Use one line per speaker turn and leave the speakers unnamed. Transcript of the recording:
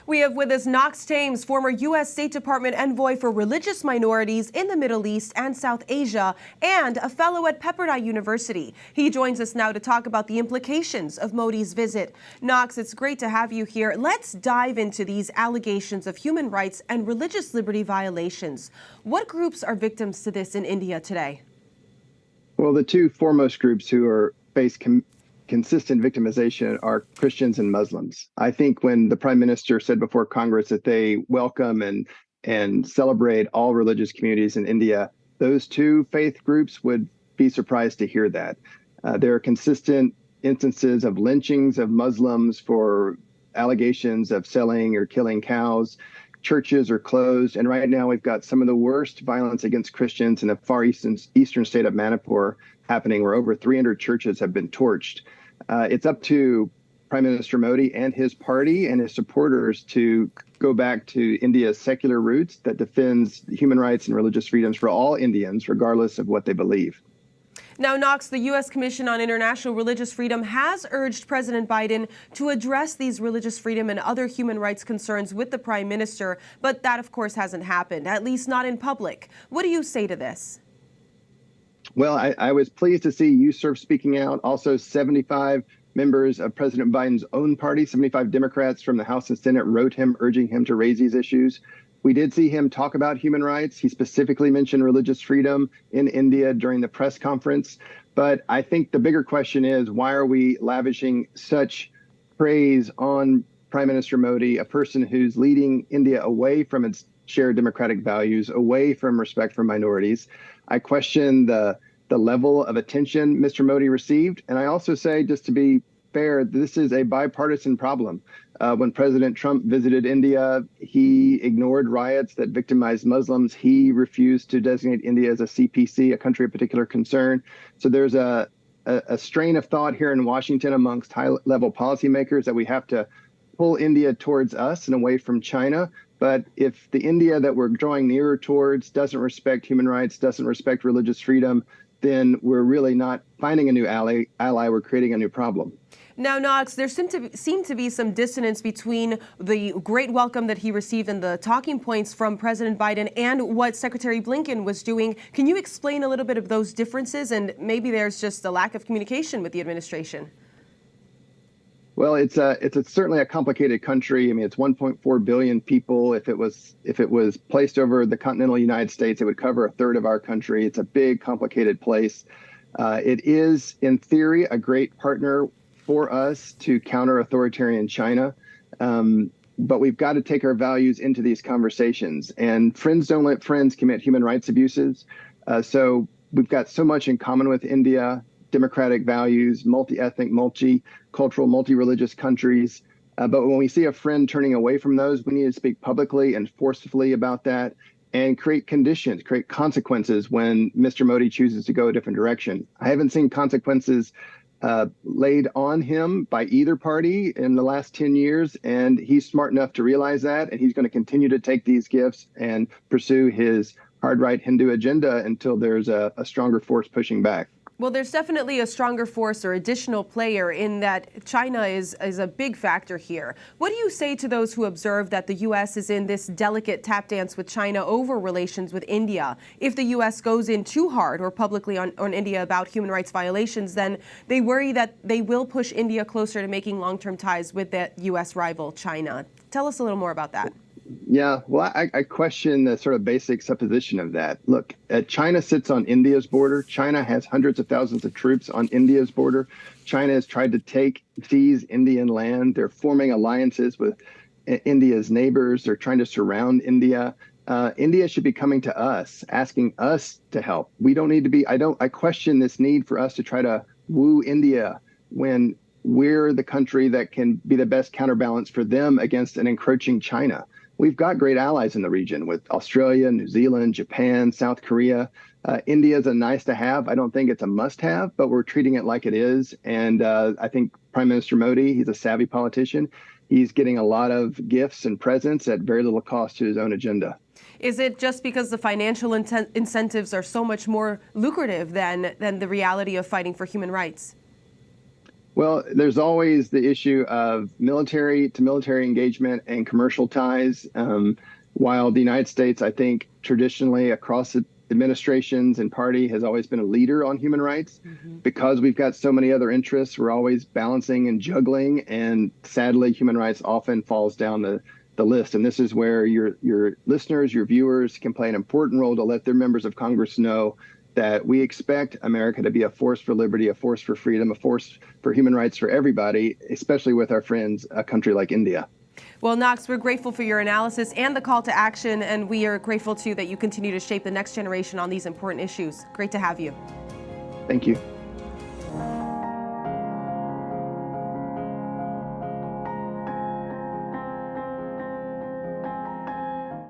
We have with us Knox Thames, former U.S. State Department envoy for religious minorities in the Middle East and South Asia, and a fellow at Pepperdine University. He joins us now to talk about the implications of Modi's visit. Knox, it's great to have you here. Let's dive into these allegations of human rights and religious liberty violations. What groups are victims to this in India today?
Well, the two foremost groups who face consistent victimization are Christians and Muslims. I think when the Prime Minister said before Congress that they welcome and celebrate all religious communities in India, those two faith groups would be surprised to hear that. There are consistent instances of lynchings of Muslims for allegations of selling or killing cows. Churches are closed, and right now we've got some of the worst violence against Christians in the far eastern state of Manipur happening, where over 300 churches have been torched. It's up to Prime Minister Modi and his party and his supporters to go back to India's secular roots that defends human rights and religious freedoms for all Indians, regardless of what they believe.
Now, Knox, the U.S. Commission on International Religious Freedom has urged President Biden to address these religious freedom and other human rights concerns with the Prime Minister, but that, of course, hasn't happened, at least not in public. What do you say to this?
Well, I was pleased to see USCIRF speaking out. Also, 75 members of President Biden's own party, 75 Democrats from the House and Senate, wrote him, urging him to raise these issues. We did see him talk about human rights. He specifically mentioned religious freedom in India during the press conference. But I think the bigger question is, why are we lavishing such praise on Prime Minister Modi, a person who's leading India away from its shared democratic values, away from respect for minorities? I question the level of attention Mr. Modi received. And I also say, just to be fair, this is a bipartisan problem. When President Trump visited India, he ignored riots that victimized Muslims. He refused to designate India as a CPC, a country of particular concern. So there's a strain of thought here in Washington amongst high-level policymakers that we have to pull India towards us and away from China. But if the India that we're drawing nearer towards doesn't respect human rights, doesn't respect religious freedom, then we're really not finding a new ally, we're creating a new problem.
Now, Knox, there seemed to be some dissonance between the great welcome that he received and the talking points from President Biden and what Secretary Blinken was doing. Can you explain a little bit of those differences? And maybe there's just a lack of communication with the administration.
Well, it's certainly a complicated country. I mean, it's 1.4 billion people. If it was placed over the continental United States, it would cover a third of our country. It's a big, complicated place. It is, in theory, a great partner for us to counter authoritarian China. But we've got to take our values into these conversations. And friends don't let friends commit human rights abuses. So we've got so much in common with India: democratic values, multi-ethnic, multi-cultural, multi-religious countries. But when we see a friend turning away from those, we need to speak publicly and forcefully about that and create conditions, create consequences when Mr. Modi chooses to go a different direction. I haven't seen consequences laid on him by either party in the last 10 years, and he's smart enough to realize that, and he's going to continue to take these gifts and pursue his hard-right Hindu agenda until there's a stronger force pushing back.
Well, there's definitely a stronger force or additional player in that China is a big factor here. What do you say to those who observe that the U.S. is in this delicate tap dance with China over relations with India? If the U.S. goes in too hard or publicly on India about human rights violations, then they worry that they will push India closer to making long-term ties with that U.S. rival, China. Tell us a little more about that.
Yeah, well, I question the sort of basic supposition of that. Look, China sits on India's border. China has hundreds of thousands of troops on India's border. China has tried to seize Indian land. They're forming alliances with India's neighbors. They're trying to surround India. India should be coming to us, asking us to help. We don't need to be, I question this need for us to try to woo India when we're the country that can be the best counterbalance for them against an encroaching China. We've got great allies in the region with Australia, New Zealand, Japan, South Korea. India is a nice to have. I don't think it's a must have, but we're treating it like it is. And I think Prime Minister Modi, he's a savvy politician. He's getting a lot of gifts and presents at very little cost to his own agenda.
Is it just because the financial incentives are so much more lucrative than the reality of fighting for human rights?
Well, there's always the issue of military to military engagement and commercial ties. While the United States, I think, traditionally across the administrations and party has always been a leader on human rights, because we've got so many other interests, we're always balancing and juggling. And sadly, human rights often falls down the list. And this is where your listeners, your viewers can play an important role to let their members of Congress know that we expect America to be a force for liberty, a force for freedom, a force for human rights for everybody, especially with our friends, a country like India.
Well, Knox, we're grateful for your analysis and the call to action, and we are grateful, too, that you continue to shape the next generation on these important issues. Great to have you.
Thank you.